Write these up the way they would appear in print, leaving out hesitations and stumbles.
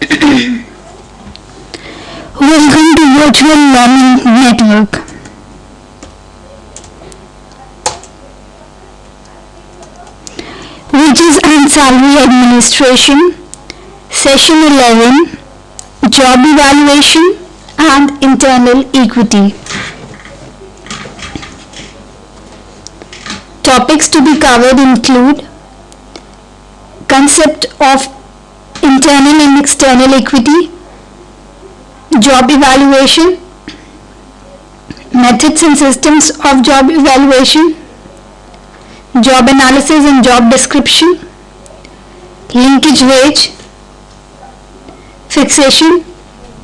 Welcome to Virtual Learning Network. Wages and Salary Administration, Session 11, Job Evaluation and Internal Equity. Topics to be covered include concept of internal and external equity, job evaluation, methods and systems of job evaluation, job analysis and job description, linkage wage, fixation,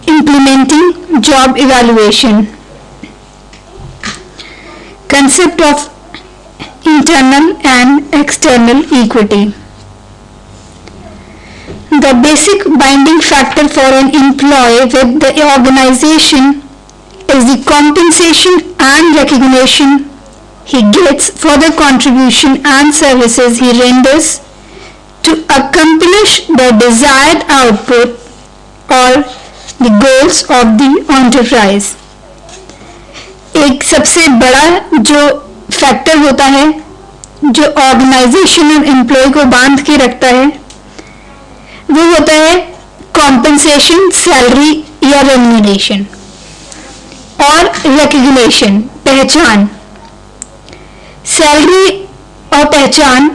implementing job evaluation. Concept of internal and external equity. The basic binding factor for an employee with the organization is the compensation and recognition he gets for the contribution and services he renders to accomplish the desired output or the goals of the enterprise. एक सबसे बड़ा जो factor होता है जो organisation और employ को बांध के रखता है वो होता है कॉम्पेंसेशन, सैलरी या रेम्यूनरेशन और रिकॉग्निशन, पहचान. सैलरी और पहचान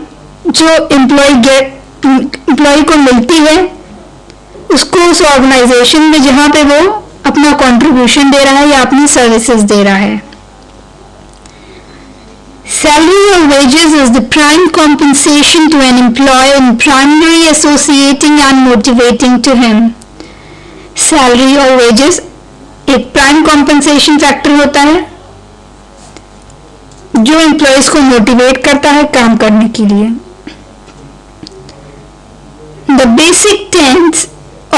जो एम्प्लॉय को मिलती है उसको उस ऑर्गेनाइजेशन में जहां पे वो अपना कंट्रीब्यूशन दे रहा है या अपनी सर्विसेज दे रहा है. Salary or wages is the prime compensation to an employee and primarily associating and motivating to him. Salary और wages एक prime compensation factor होता है जो employees को motivate करता है काम करने के लिए. The basic tenets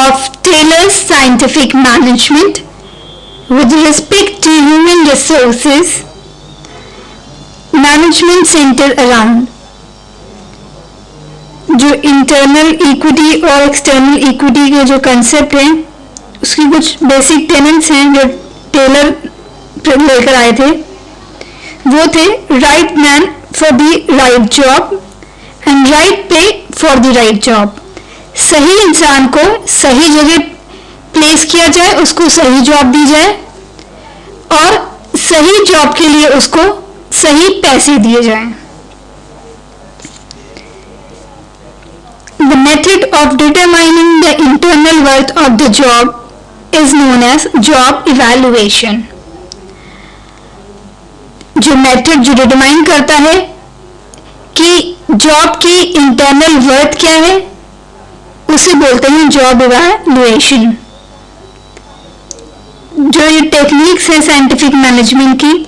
of Taylor's scientific management with respect to human resources management centre around जो इंटरनल इक्विटी और एक्सटर्नल इक्विटी के जो कंसेप्ट हैं उसकी कुछ बेसिक टेनेंट्स हैं जो टेलर लेकर आए थे. वो थे right man for the right job and right पे फॉर द राइट जॉब. सही इंसान को सही जगह प्लेस किया जाए, उसको सही जॉब दी जाए और सही जॉब के लिए उसको सही पैसे दिए जाएं. The method of determining the internal worth of the job is known as job evaluation. जो मेथड जो डिटरमाइन करता है कि जॉब की इंटरनल वर्थ क्या है उसे बोलते हैं जॉब इवैल्यूएशन. जो ये टेक्निक्स है साइंटिफिक मैनेजमेंट की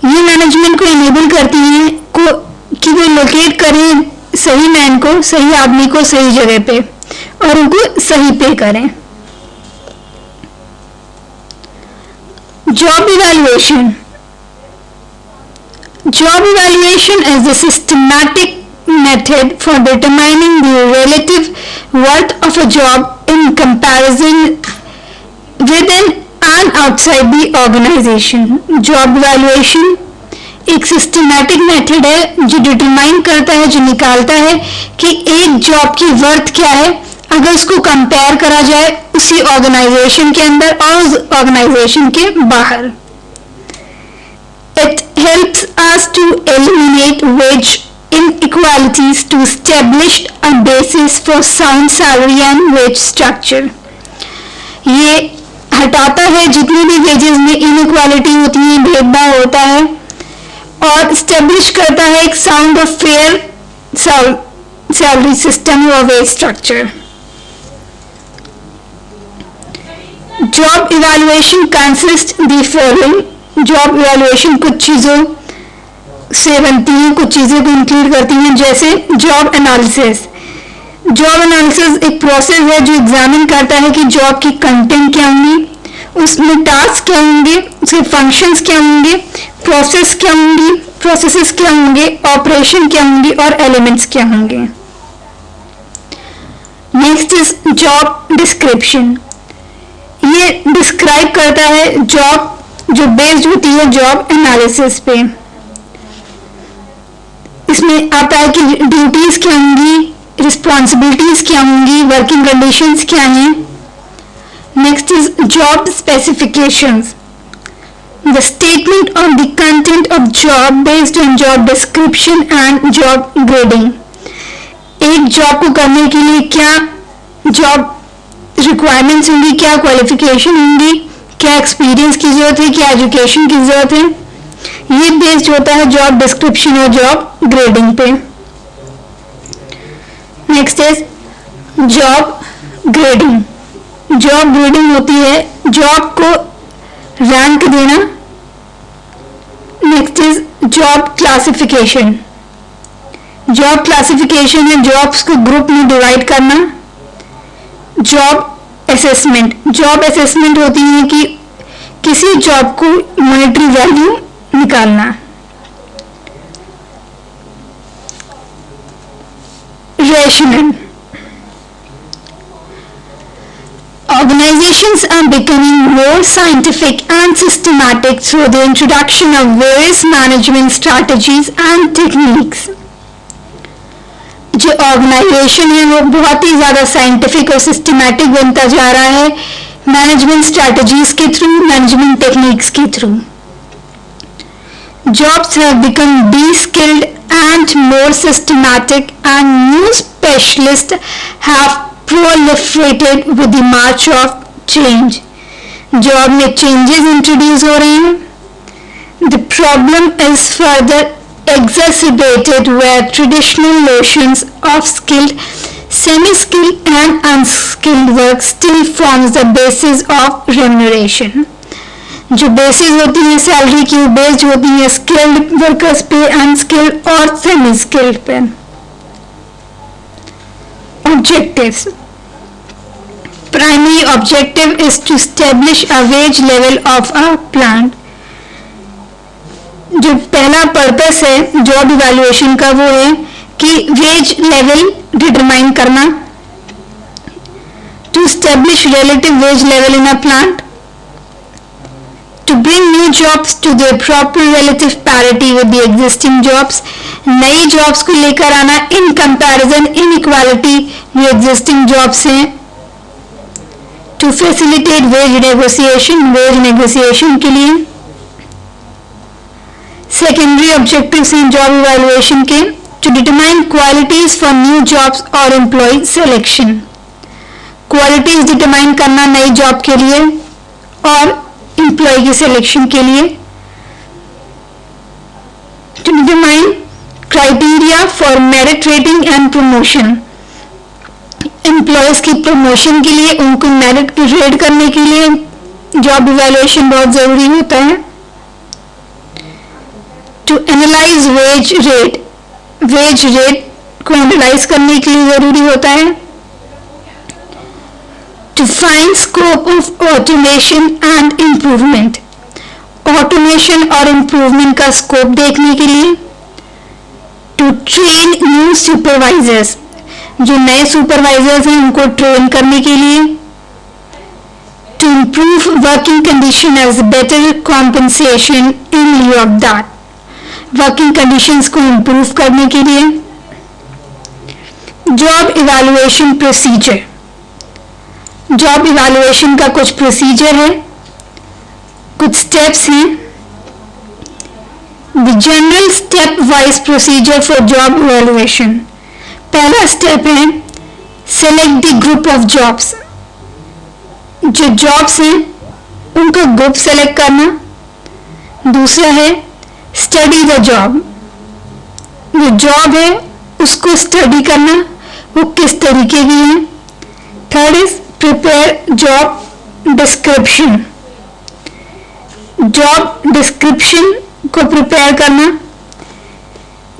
ये मैनेजमेंट को इनेबल करती हैं कि वो लोकेट करें सही मैन को, सही आदमी को सही जगह पे और उनको सही पे करें. Job evaluation. Job evaluation is the systematic method for determining the relative worth of a job in comparison within and outside the organization. Job evaluation एक सिस्टमैटिक मेथड है जो डिटरमाइन करता है, जो निकालता है कि एक जॉब की वर्थ क्या है अगर उसको कंपेयर करा जाए उसी ऑर्गेनाइजेशन के अंदर और उस ऑर्गेनाइजेशन के बाहर. It helps us to eliminate wage inequalities to establish a basis for sound salary and wage structure. ये हटाता है जितनी भी वेजेस में इनइक्वालिटी होती है, भेदभाव होता है और स्टेब्लिश करता है एक साउंड और फेयर सैलरी सिस्टम और wage structure. Job evaluation consist the following. Job evaluation कुछ चीज़ों से बनती है, कुछ चीज़ों को इंक्लूड करती हैं जैसे जॉब एनालिसिस. जॉब एनालिसिस एक प्रोसेस है जो एग्जामिन करता है कि जॉब की कंटेंट क्या होंगी, उसमें टास्क क्या होंगे, उसके फंक्शंस क्या होंगे, प्रोसेस क्या होंगी, प्रोसेसेस क्या होंगे, ऑपरेशन क्या होंगी और एलिमेंट्स क्या होंगे. Next is job description. ये डिस्क्राइब करता है जॉब जो बेस्ड होती है जॉब एनालिसिस पे। इसमें आता है कि ड्यूटीज क्या होंगी, रिस्पॉन्सिबिलिटीज क्या होंगी, वर्किंग कंडीशंस क्या हैं। Next is job specifications, the statement of the content of job based on job description and job grading. एक जॉब को करने के लिए क्या जॉब रिक्वायरमेंट्स होंगी, क्या क्वालिफिकेशन होंगी, क्या एक्सपीरियंस की जरूरत है, क्या एजुकेशन की जरूरत है। ये बेस्ड होता है जॉब डिस्क्रिप्शन और जॉब ग्रेडिंग पे। Next is job grading. Job grading होती है जॉब को रैंक देना। Next is job classification. Job classification है जॉब्स को ग्रुप में डिवाइड करना। जॉब असेसमेंट, जॉब असेसमेंट होती है कि किसी जॉब को मॉनेटरी वैल्यू निकालना। Rational, organizations are becoming more scientific and systematic through the introduction of various management strategies and techniques. जो ऑर्गेनाइजेशन है वो बहुत ही ज़्यादा साइंटिफिक और सिस्टमैटिक बनता जा रहा है मैनेजमेंट स्ट्रैटेजीज के थ्रू, मैनेजमेंट टेक्निक्स के through. Jobs have become de-skilled and more systematic and new specialists have proliferated with the march of change. Job में चेंजेस इंट्रोड्यूस हो रहे हैं। The problem is further exacerbated where traditional notions of skilled, semi-skilled and unskilled work still forms the basis of remuneration. जो basis होती है salary की, based होती है स्किल्ड वर्कर्स पे, अनस्किल्ड और सेमी स्किल्ड पे। Objectives. Primary objective is to establish a wage level of a plant. जो पहला पर्पस है जॉब इवैल्यूएशन का वो है कि वेज लेवल डिटरमाइन करना, to establish relative wage level in a plant, to bring new jobs to their proper relative parity with the existing jobs. नई jobs को लेकर आना इन कंपैरिजन इनइक्वालिटी जो एग्जिस्टिंग जॉब्स हैं। टू फैसिलिटेट वेज नेगोशिएशन के लिए। Secondary objectives हैं job evaluation के, to determine qualities for new jobs और एम्प्लॉय सिलेक्शन। क्वालिटीज डिटरमाइन करना नई जॉब के लिए और एम्प्लॉय की सिलेक्शन के लिए। To determine criteria for merit rating and promotion. Employees की प्रमोशन के लिए, उनको मेरिट रेट करने के लिए जॉब इवैल्यूएशन बहुत जरूरी होता है। टू एनालाइज वेज रेट को एनालाइज करने के लिए जरूरी होता है। To find scope of automation and improvement, automation और इम्प्रूवमेंट का स्कोप देखने के लिए। टू ट्रेन न्यू सुपरवाइजर्स, जो नए सुपरवाइजर्स हैं उनको ट्रेन करने के लिए। To improve working condition as better compensation in lieu of that, working conditions को इंप्रूव करने के लिए। Job evaluation procedure, job evaluation का कुछ प्रोसीजर है, कुछ स्टेप्स हैं। The general stepwise procedure for job evaluation. पहला स्टेप है select the group of jobs, जो जॉब्स हैं उनका ग्रुप सेलेक्ट करना। दूसरा है स्टडी द जॉब, जो जॉब है उसको स्टडी करना, वो किस तरीके की है। Third is prepare job description, job description को प्रिपेयर करना।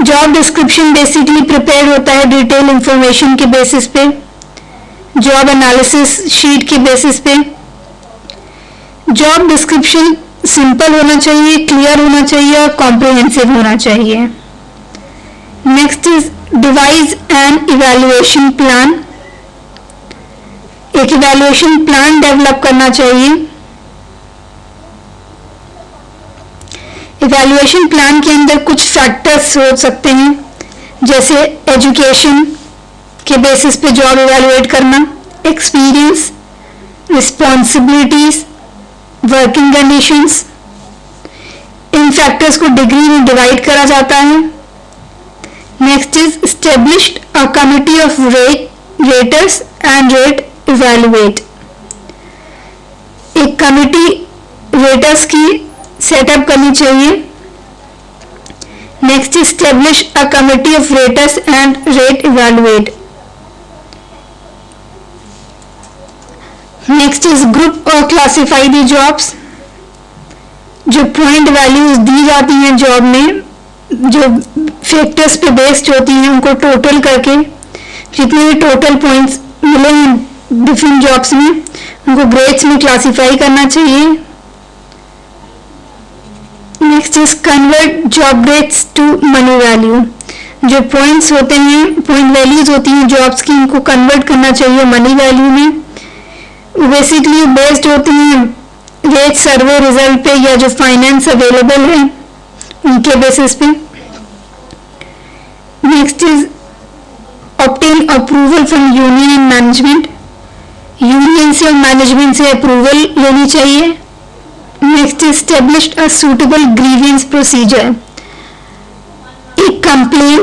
जॉब डिस्क्रिप्शन बेसिकली प्रिपेयर होता है डिटेल इंफॉर्मेशन के बेसिस पे, जॉब एनालिसिस शीट के बेसिस पे। जॉब डिस्क्रिप्शन सिंपल होना चाहिए, क्लियर होना चाहिए और कॉम्प्रिहेंसिव होना चाहिए। Next is device and evaluation plan, एक इवैल्यूएशन प्लान डेवलप करना चाहिए। इवैल्यूएशन प्लान के अंदर कुछ फैक्टर्स हो सकते हैं, जैसे एजुकेशन के बेसिस पे जॉब इवैल्यूएट करना, एक्सपीरियंस, रिस्पॉन्सिबिलिटीज, वर्किंग कंडीशंस। इन फैक्टर्स को डिग्री में डिवाइड करा जाता है। Next is established a committee of raters and rate evaluate. एक कमिटी रेटर्स की सेटअप करनी चाहिए। Next establish a committee of raters and rate evaluate. Next is group और क्लासिफाई द जॉब्स। जो पॉइंट वैल्यूज दी जाती हैं जॉब में, जो फैक्टर्स पे बेस्ड होती हैं, उनको टोटल करके जितने भी टोटल पॉइंट्स मिले हैं डिफरेंट जॉब्स में, उनको ग्रेड्स में क्लासिफाई करना चाहिए। Next is convert job grades to money value. जो पॉइंट्स होते हैं, पॉइंट वैल्यूज होती हैं जॉब्स की, इनको कन्वर्ट करना चाहिए मनी वैल्यू में। बेसिकली बेस्ड होती हैं रेट सर्वे रिजल्ट पे या जो फाइनेंस अवेलेबल है उनके बेसिस पे। Next is obtain approval from union and management. Union से और मैनेजमेंट से अप्रूवल लेनी चाहिए। Next is established a suitable grievance procedure. एक कंप्लेन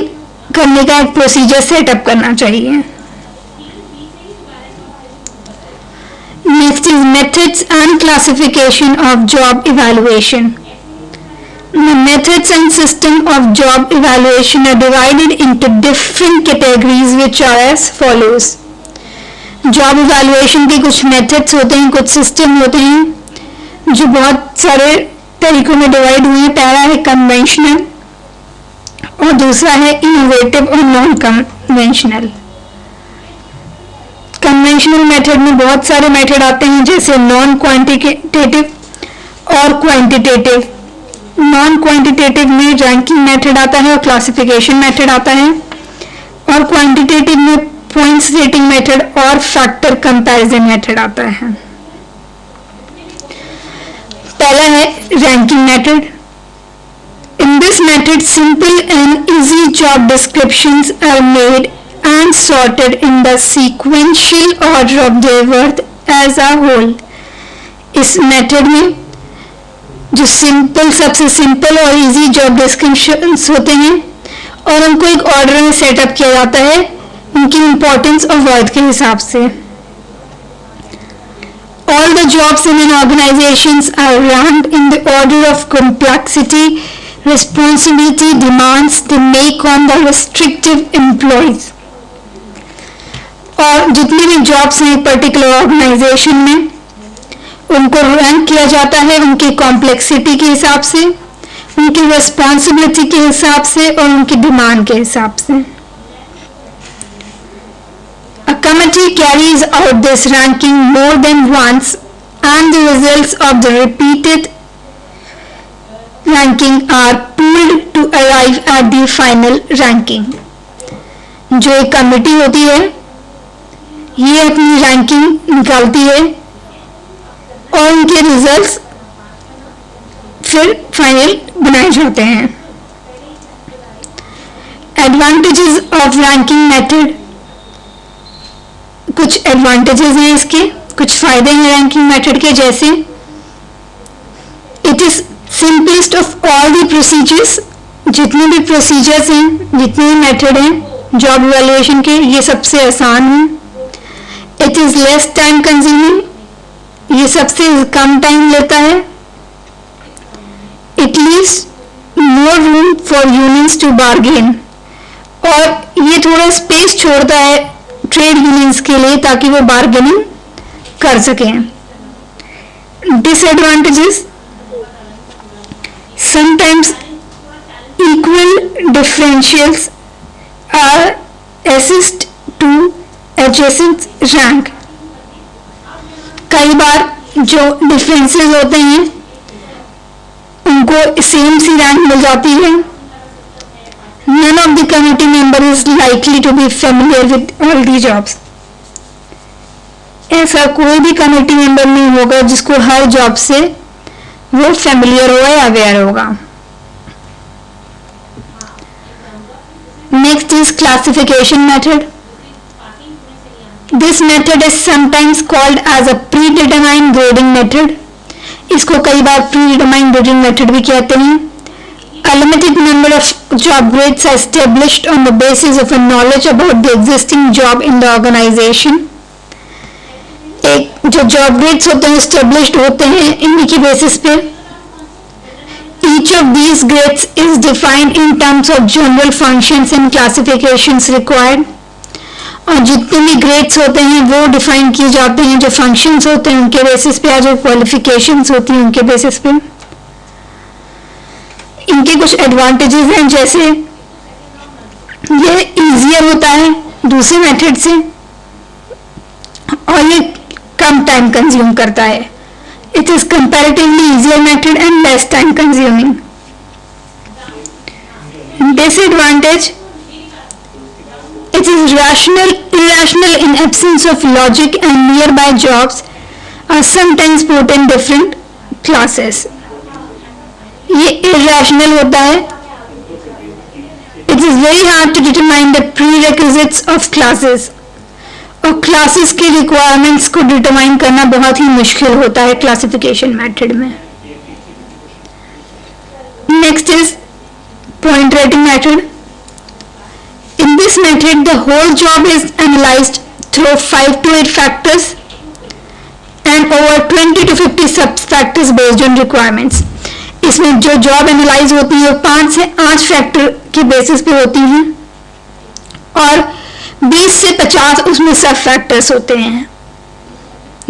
करने का एक प्रोसीजर सेटअप करना चाहिए। Next is methods and classification of job evaluation. The methods and system of job evaluation are divided into different categories which are as follows. Job evaluation के कुछ methods होते हैं, कुछ system होते हैं जो बहुत सारे तरीकों में डिवाइड हुए हैं। पहला है conventional और दूसरा है innovative और non-conventional। कन्वेंशनल मेथड में बहुत सारे मेथड आते हैं, जैसे नॉन क्वांटिटेटिव और क्वांटिटेटिव। नॉन क्वांटिटेटिव में रैंकिंग मेथड आता है और क्लासिफिकेशन मेथड आता है, और क्वांटिटेटिव में पॉइंट्स रेटिंग मेथड और फैक्टर कंपैरिजन मेथड आता है। पहला है ranking method. In this method simple and easy job descriptions are made and sorted in the sequential order of their worth as a whole. इस method में जो सबसे simple और इजी जॉब डिस्क्रिप्शंस होते हैं और उनको एक ऑर्डर में सेटअप किया जाता है उनकी इंपॉर्टेंस और वर्थ के हिसाब से। All the jobs in an organization are ranked in the order of complexity, responsibility, demands they make on the respective employees. और जितनी भी जॉब्स हैं पर्टिकुलर ऑर्गेनाइजेशन में, उनको रैंक किया जाता है उनकी कॉम्प्लेक्सिटी के हिसाब से, उनकी रिस्पॉन्सिबिलिटी के हिसाब से और उनकी डिमांड के हिसाब से। A committee carries out this ranking more than once and the results of the repeated ranking are pooled to arrive at the final ranking. जो एक कमिटी होती है ये अपनी रैंकिंग निकालती है और उनके रिजल्ट्स फिर फाइनल बनाए जाते हैं। Advantages of ranking method. कुछ एडवांटेजेस हैं इसके, कुछ फायदे हैं रैंकिंग मेथड के, जैसे it is simplest of all the procedures. जितने भी प्रोसीजर्स हैं, जितने भी मेथड हैं जॉब इवैल्यूएशन के, ये सबसे आसान है। It is less time consuming, ये सबसे कम टाइम लेता है। It leaves more room for unions to bargain, और ये थोड़ा स्पेस छोड़ता है ट्रेड यूनियंस के लिए ताकि वो बार्गेनिंग कर सकें। Disadvantages, sometimes equal differentials are assist to adjacent rank. कई बार जो डिफरेंसेस होते हैं उनको सेम सी रैंक मिल जाती है। None of the committee member is likely to be familiar with all the jobs. ऐसा कोई भी कमेटी मेंबर नहीं होगा जिसको हर जॉब से वो फेमिलियर होगा या अवेयर होगा। Next is classification method. This method is sometimes called as a predetermined grading method. इसको कई बार प्री-डिटरमाइंड ग्रेडिंग मेथड भी कहते हैं। A limited number of job grades are established on the basis of a knowledge about the existing job in the organization. एक जो job grades होते हैं established होते हैं इन्हीं की बेसिस पे। Each of these grades is defined in terms of general functions and classifications required. और जितने भी ग्रेड्स होते हैं वो डिफाइन किए जाते हैं जो फंक्शंस होते हैं उनके बेसिस पे, या जो क्वालिफिकेशंस होती हैं उनके बेसिस पे। इनके कुछ एडवांटेजेस हैं, जैसे ये इजियर होता है दूसरे मेथड से और ये कम टाइम कंज्यूम करता है। It is comparatively easier method and less time consuming. Disadvantage, it is irrational in absence of logic and nearby jobs are sometimes put in different classes. ये irrational होता है। It is very hard to determine the prerequisites of classes. और classes के requirements को determine करना बहुत ही मुश्किल होता है classification method में। Next is point rating method. In this method, the whole job is analyzed through 5 to 8 factors and over 20 to 50 sub-factors based on requirements. इसमें जो जॉब एनालाइज होती है 5 से 8 फैक्टर के बेसिस पे होती हैं और 20 से 50 उसमें सब फैक्टर्स होते हैं।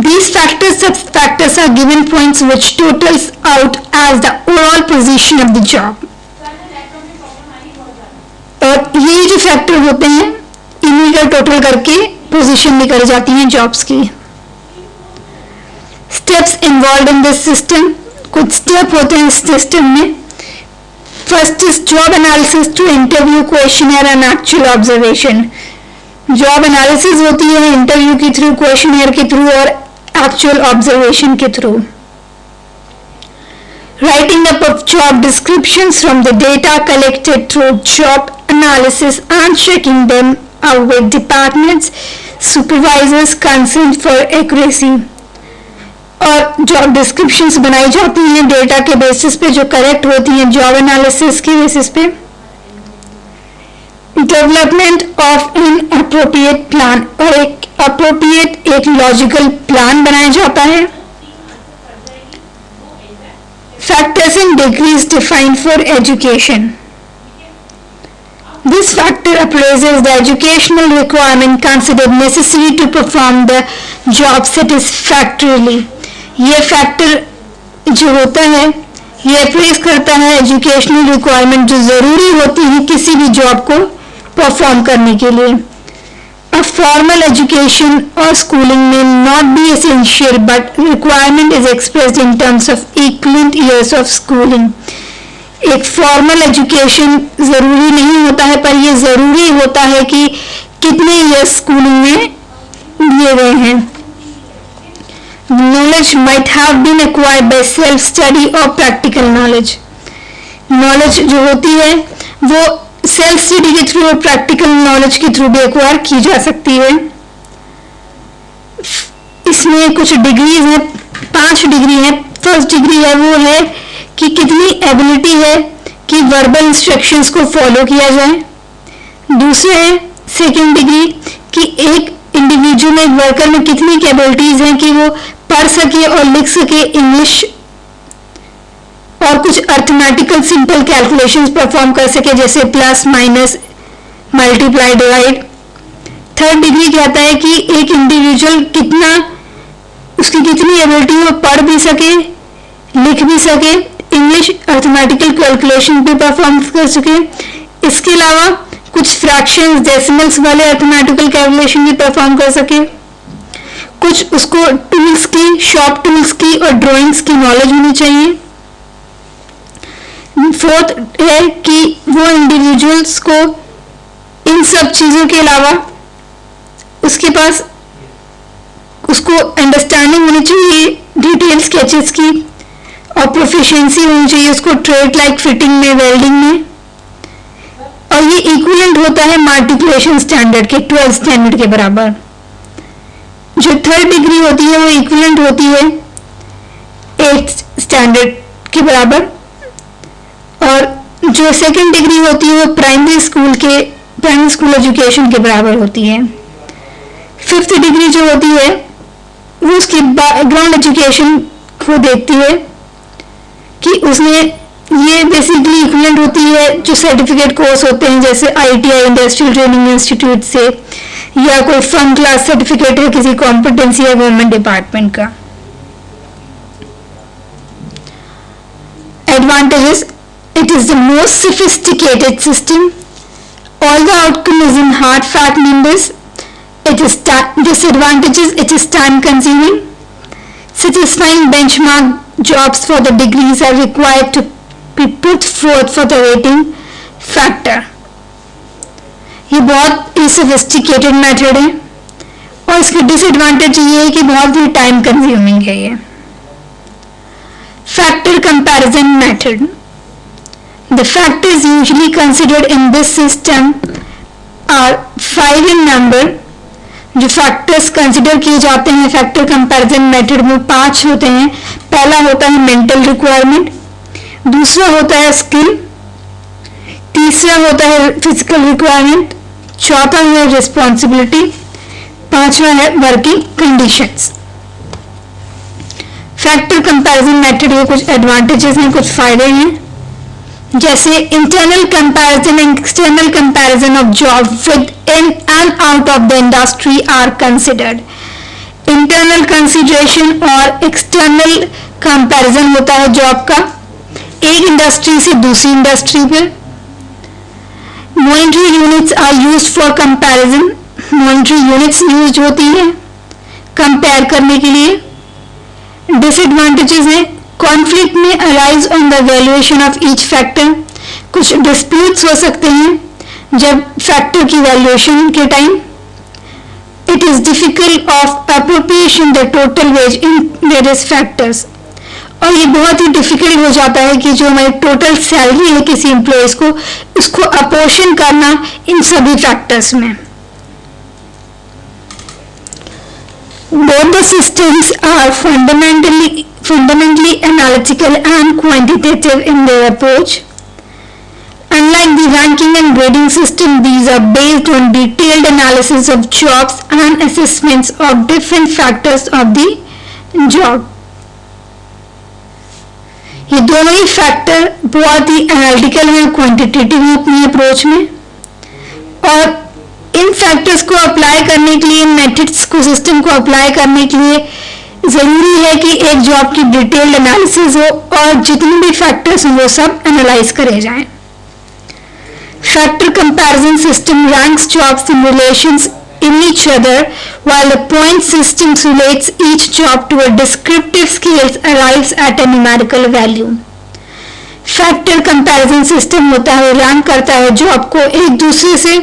These factors, sub-factors are given points which totals out as the overall position of the job. और ये जो फैक्टर होते हैं इन्हीं का टोटल करके पोजीशन निकल जाती हैं जॉब्स की। Steps involve in this system, कुछ स्टेप होते हैं इस सिस्टम में। First is job analysis to interview, questionnaire and actual observation. Job analysis होती है इंटरव्यू के थ्रू, क्वेश्चनर के थ्रू और एक्चुअल ऑब्जर्वेशन के through. Writing up of job descriptions from the data collected through job analysis and checking them out with departments, supervisors concerned for accuracy. और job descriptions बनाई जाती हैं data के basis पे जो करेक्ट होती हैं जॉब एनालिसिस के बेसिस पे। Development of an appropriate plan, और एक अप्रोप्रिएट एक लॉजिकल प्लान बनाया जाता है। Factors and degrees defined for education. This factor appraises the educational requirement considered necessary to perform the job satisfactorily. ये फैक्टर जो होता है ये अप्रेज करता है एजुकेशनल रिक्वायरमेंट जो ज़रूरी होती है किसी भी जॉब को परफॉर्म करने के लिए। A formal education or schooling may not be essential, but requirement is expressed in terms of equivalent years of schooling. एक फॉर्मल एजुकेशन ज़रूरी नहीं होता है पर ये ज़रूरी होता है कि कितने ईयर्स स्कूलिंग में दिए गए हैं। Knowledge might have been acquired by self-study or practical knowledge. Knowledge जो होती है वो सेल्फ स्टडी के थ्रू और प्रैक्टिकल नॉलेज के थ्रू भी एक्वायर की जा सकती है। इसमें कुछ डिग्रीज है, 5 डिग्री है। फर्स्ट डिग्री है वो है कि कितनी एबिलिटी है कि वर्बल इंस्ट्रक्शंस को फॉलो किया जाए। दूसरे है सेकेंड डिग्री कि एक इंडिविजुअल में, एक वर्कर में कितनी कैपेबिलिटीज हैं कि वो पढ़ सके और लिख सके इंग्लिश और कुछ अर्थमेटिकल सिंपल कैलकुलेशंस परफॉर्म कर सके जैसे plus minus multiply divide. Third degree कहता है कि एक इंडिविजुअल कितना, उसकी कितनी एबिलिटी वो पढ़ भी सके, लिख भी सके, इंग्लिश अर्थमेटिकल कैलकुलेशन भी परफॉर्म कर सके। इसके अलावा कुछ फ्रैक्शंस डेसिमल्स वाले अर्थमेटिकल कैलकुलेशन भी परफॉर्म कर सके। कुछ उसको टूल्स की, शॉर्ट टूल्स की और ड्राइंग्स की नॉलेज होनी चाहिए। फोर्थ है कि वो इंडिविजुअल्स को इन सब चीज़ों के अलावा उसके पास उसको अंडरस्टैंडिंग होनी चाहिए डिटेल स्केचेस की, और प्रोफिशिएंसी होनी चाहिए उसको ट्रेड लाइक फिटिंग में, वेल्डिंग में, और ये इक्विवेलेंट होता है मार्टिकुलेशन स्टैंडर्ड के 12 स्टैंडर्ड के बराबर। जो थर्ड डिग्री होती है वो इक्विवेलेंट होती है 8 स्टैंडर्ड के बराबर, और जो सेकंड डिग्री होती है वो प्राइमरी स्कूल एजुकेशन के बराबर होती है। फिफ्थ डिग्री जो होती है वो उसकी बैकग्राउंड एजुकेशन को देखती है कि उसने, ये बेसिकली इक्विवेलेंट होती है जो सर्टिफिकेट कोर्स होते हैं जैसे ITI इंडस्ट्रियल ट्रेनिंग इंस्टीट्यूट से, या कोई फर्म क्लास सर्टिफिकेट है किसी कॉम्पिटेंसी या गवर्नमेंट डिपार्टमेंट का। Advantages, it is the most sophisticated system. All the outcome is in hard fact numbers. It is disadvantages, it is time consuming. Satisfying benchmark jobs for the degrees are required to be put forth for the rating factor. ये बहुत ही sophisticated method है, और इसके disadvantage ये है कि बहुत ही time consuming है ये। Factor comparison method. The factors usually considered in this system are 5 in number. जो factors consider किए जाते हैं factor comparison method में 5 होते हैं। पहला होता है mental requirement, दूसरा होता है skill, तीसरा होता है physical requirement, चौथा है responsibility, पांचवा है working conditions। factor comparison method के कुछ advantages हैं, कुछ फायदे हैं, जैसे internal comparison and external comparison of job within and out of the industry are considered. Internal consideration और एक्सटर्नल कंपैरिजन होता है जॉब का एक इंडस्ट्री से दूसरी इंडस्ट्री पर। Monetary units are used for comparison. Monetary units used होती है कंपेयर करने के लिए। डिसएडवांटेजेस हैं, कॉन्फ्लिक्ट में arise on the valuation of each factor. कुछ डिस्प्यूट्स हो सकते हैं जब फैक्टर की वैल्यूएशन के time. It is difficult of appropriation the total ways in various factors. और ये बहुत ही डिफिकल्ट हो जाता है कि जो हमारी टोटल सैलरी है किसी एम्प्लॉयज को, उसको अपोर्शन करना इन सभी फैक्टर्स में। Both the systems are fundamentally analytical and quantitative in their approach. Unlike the ranking and grading system, these are based on detailed analysis of jobs and assessments of different factors of the job. ये दोनों ही factor बहुत ही analytical हैं, quantitative हैं अपनी approach में, और इन factors को apply करने के लिए, मेथड्स को, सिस्टम को अप्लाई करने के लिए जरूरी है कि एक जॉब की डिटेल्ड एनालिसिस हो और जितने भी फैक्टर्स हैं वो सब एनालाइज करे जाएं। Factor comparison system ranks jobs in relations in each other, while the point system relates each job to a descriptive scale arrives at a numerical value. Factor comparison system होता है, rank करता है job को एक दूसरे से,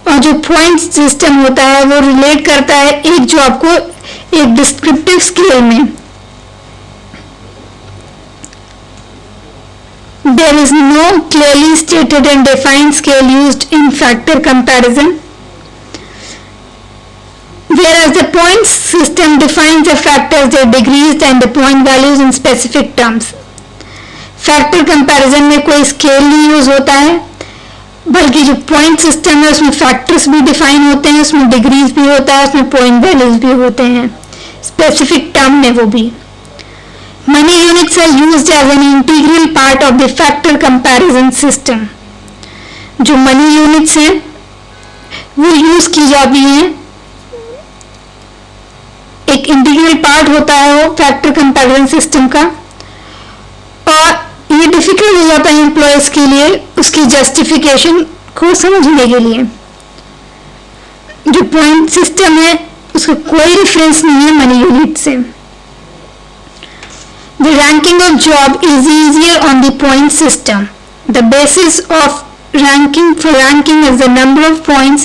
और जो पॉइंट सिस्टम होता है वो रिलेट करता है एक जॉब को एक डिस्क्रिप्टिव स्केल में। There is no clearly stated and defined scale used in factor comparison, whereas the point system defines the factors, their degrees and the point values in specific terms. Factor comparison में कोई scale नहीं use होता है, बल्कि जो point system है उसमें factors भी डिफाइन होते हैं, उसमें डिग्रीज भी होता है, उसमें पॉइंट वैल्यूज भी होते हैं स्पेसिफिक टर्म में वो भी। Money units are used as an integral part of the factor comparison system. जो मनी यूनिट्स हैं वो यूज की जाती हैं, एक इंटीग्रल पार्ट होता है वो फैक्टर कंपैरिजन सिस्टम का, और ये डिफिकल्ट हो जाता है एम्प्लॉयज के लिए उसकी जस्टिफिकेशन को समझने के लिए। जो पॉइंट सिस्टम है उसका कोई रेफरेंस नहीं है मनी यूनिट से। The ranking of job is easier on the point system. The basis of ranking is the number of points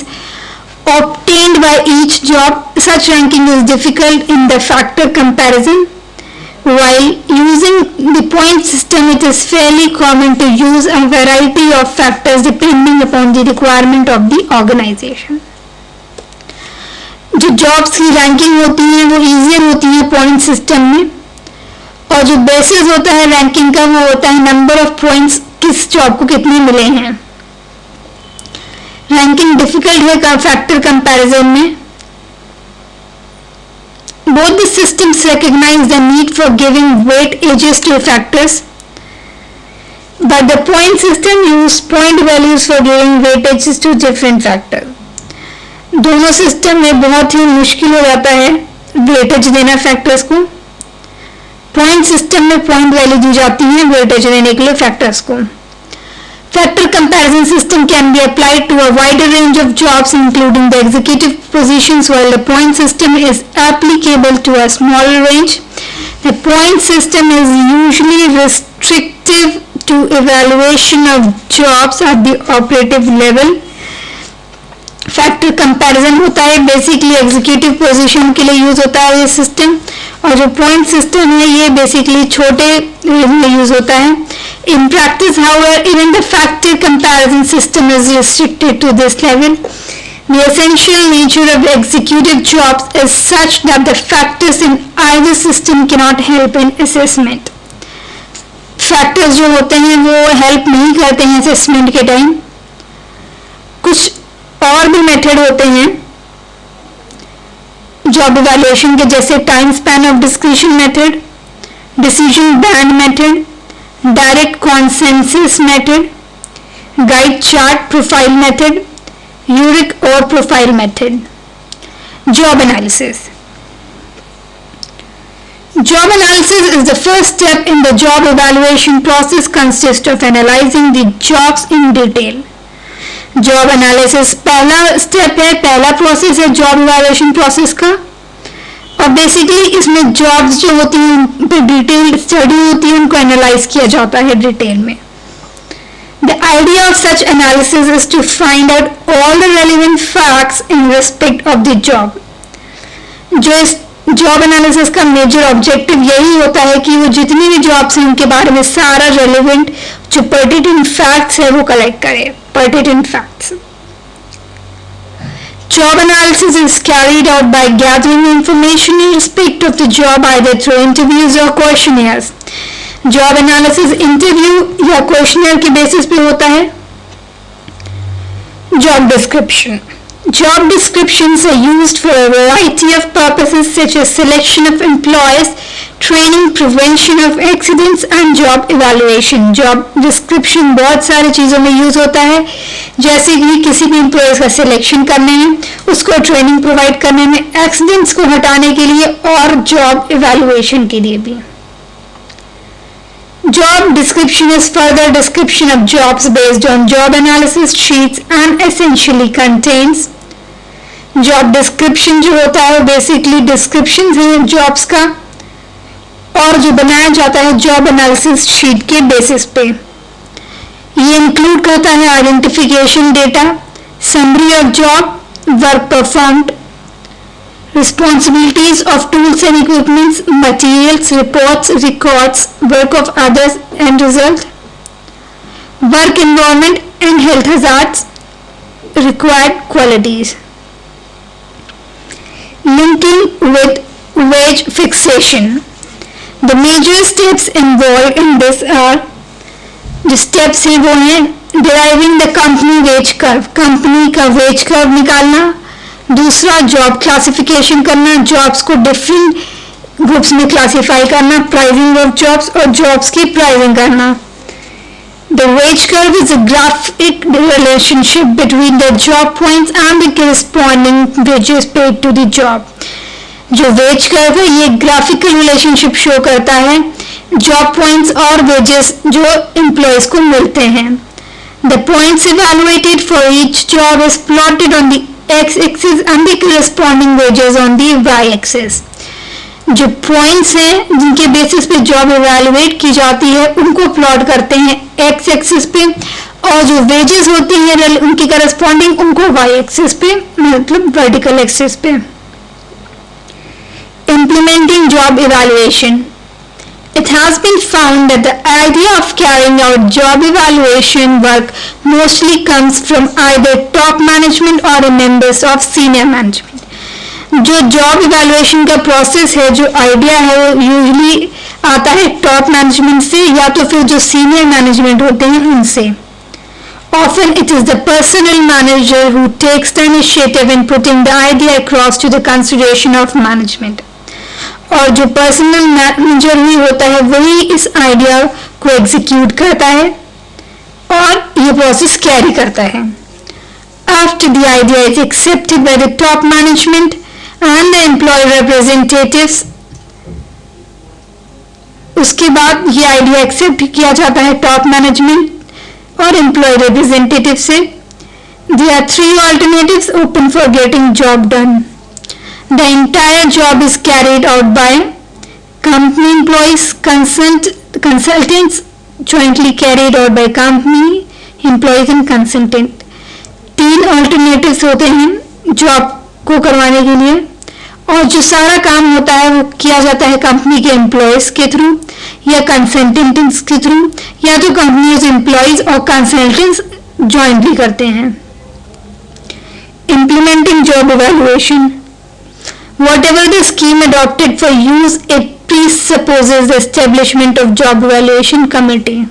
obtained by each job. Such ranking is difficult in the factor comparison. While using the point system, it is fairly common to use a variety of factors depending upon the requirement of the organization. जो jobs की ranking होती है वो easier होती है point system में, और जो बेसिस होता है रैंकिंग का वो होता है नंबर ऑफ पॉइंट्स किस जॉब को कितने मिले हैं. रैंकिंग डिफिकल्ट है फैक्टर कंपैरिजन में. Both the systems recognize the need for giving weightages to factors, but the point system uses point values for giving weightages to different factors. दोनों system में बहुत ही मुश्किल हो जाता है वेटेज देना फैक्टर्स को. पॉइंट सिस्टम में पॉइंट वैल्यू दी जाती है वेटेज देने के लिए फैक्टर्स को. Factor comparison system can be applied to a wider range of jobs including the executive positions, while the point system is applicable to a smaller range. The point system is usually restrictive to evaluation of jobs at the operative level. Factor comparison होता है basically executive position के लिए use होता है ये system, और जो point system है ये बेसिकली छोटे रेंज में यूज होता है. In practice, however, even the factor comparison system is restricted to this level. The essential nature of executive jobs is such that the factors in either system cannot help in assessment. Factors जो होते हैं वो help नहीं करते हैं assessment के time. कुछ और भी मेथड होते हैं जॉब इवैल्यूएशन के, जैसे time span of discretion method, decision band method, direct consensus method, guide chart profile method, Urwick Orr profile method. Job analysis. Job analysis is the first step in the job evaluation process, consists of analyzing the jobs in detail. Job analysis पहला step है, पहला process है job evaluation process का, और basically इसमें jobs जो होती हैं उन पर डिटेल्ड स्टडी होती है, उनको एनालाइज किया जाता है डिटेल में. The idea of such analysis is to find out all the relevant facts in respect of the job. जो इस जॉब एनालिसिस का मेजर ऑब्जेक्टिव यही होता है कि वो जितनी भी जॉब्स हैं उनके बारे में सारा रेलेवेंट जो पर्टिनेंट फैक्ट्स है वो कलेक्ट करे. Pertinent facts. Job analysis is carried out by gathering information in respect of the job either through interviews or questionnaires. Job analysis interview या questionnaire के basis पे होता है. Job description. Job descriptions are used for a variety of purposes such as selection of employees, training, prevention of accidents and job evaluation. Job description बहुत सारी चीज़ों में use होता है, जैसे कि किसी भी एम्प्लॉयज का सिलेक्शन करने में, उसको ट्रेनिंग प्रोवाइड करने में, एक्सीडेंट्स को हटाने के लिए और जॉब इवैल्यूएशन के लिए भी. Job description is further description of jobs based on job analysis sheets and essentially contains. Job description जो होता है बेसिकली डिस्क्रिप्शन है जॉब्स का, और जो बनाया जाता है जॉब एनालिसिस शीट के बेसिस पे. ये इंक्लूड करता है identification data, summary of job, work performed, responsibilities of tools and equipments, materials, reports, records, work of others and result, work environment and health hazards, required qualities. Linking with wage fixation. The major steps involved in this are, जो steps हैं वो हैं deriving the company wage curve, कंपनी का wage curve निकालना. दूसरा job classification करना, jobs को डिफरेंट ग्रुप्स में क्लासिफाई करना, प्राइसिंग ऑफ जॉब्स और जॉब्स की प्राइसिंग करना. The wage curve is a graphic relationship between the job points and the corresponding wages paid to the job. जो वेज कर्व है ये ग्राफिकल रिलेशनशिप शो करता है जॉब पॉइंट्स और wages जो एम्प्लॉयज को मिलते हैं. The points evaluated for each job is plotted on the x-axis and the corresponding wages on the y-axis. जो पॉइंट्स हैं जिनके बेसिस पे जॉब इवैल्यूएट की जाती है उनको प्लॉट करते हैं x-axis पे, और जो वेजेस होती हैं उनकी करस्पॉन्डिंग उनको वाई एक्सिस पे, मतलब वर्टिकल एक्सिस पे। Implementing job evaluation. It has been found that the idea of carrying out job evaluation work mostly comes from either top management or members of senior management. जो job evaluation का process है, जो idea है, वो usually आता है top management से या तो फिर जो senior management होते हैं उनसे। Often it is the personnel manager who takes the initiative in putting the idea across to the consideration of management. और जो पर्सनल मैनेजर ही होता है वही इस आइडिया को एग्जीक्यूट करता है और ये प्रोसेस कैरी करता है। After the idea is accepted by the top management and the employee representatives, उसके बाद ये आइडिया एक्सेप्ट किया जाता है टॉप मैनेजमेंट और एम्प्लॉय रिप्रेजेंटेटिव से। There are 3 alternatives open for getting job done. The entire job is carried out by company employees, consultants, jointly carried out by company employees and consultant. 3 alternatives होते हैं job को करवाने के लिए, और जो सारा काम होता है वो किया जाता है कंपनी के एम्प्लॉयज के थ्रू या कंसल्टेंट्स के थ्रू, या तो कंपनी एम्प्लॉयज और कंसल्टेंट्स जॉइंटली करते हैं। Implementing job evaluation. Whatever the scheme adopted for use, it presupposes the establishment of job evaluation committee.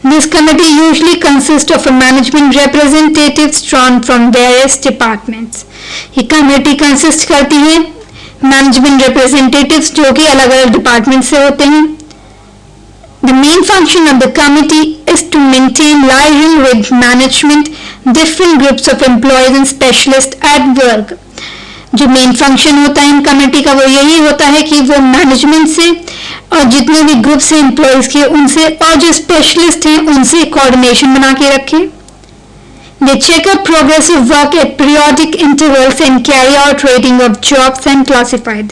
This committee usually consists of a management representatives drawn from various departments. ये committee consist करती है management representatives जो कि अलग अलग department से होते हैं। The main function of the committee is to maintain liaison with management, different groups of employees and specialists at work. जो मेन फंक्शन होता है इन कमेटी का वो यही होता है कि वो मैनेजमेंट से और जितने भी ग्रुप्स हैं एम्प्लॉयज के उनसे और जो स्पेशलिस्ट हैं उनसे कोऑर्डिनेशन बना के रखें। They check up progressive work at periodic intervals and carry out rating of jobs and classified.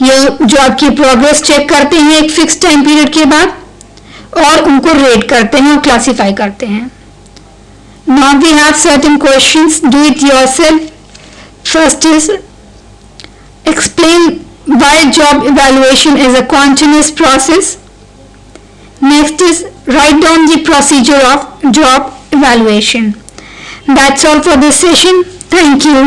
ये जॉब की प्रोग्रेस चेक करते हैं एक फिक्स टाइम पीरियड के बाद और उनको रेट करते हैं और क्लासिफाई करते हैं। Now we have certain questions, do it yourself. First is explain why job evaluation is a continuous process. Next is write down the procedure of job evaluation. That's all for this session. Thank you.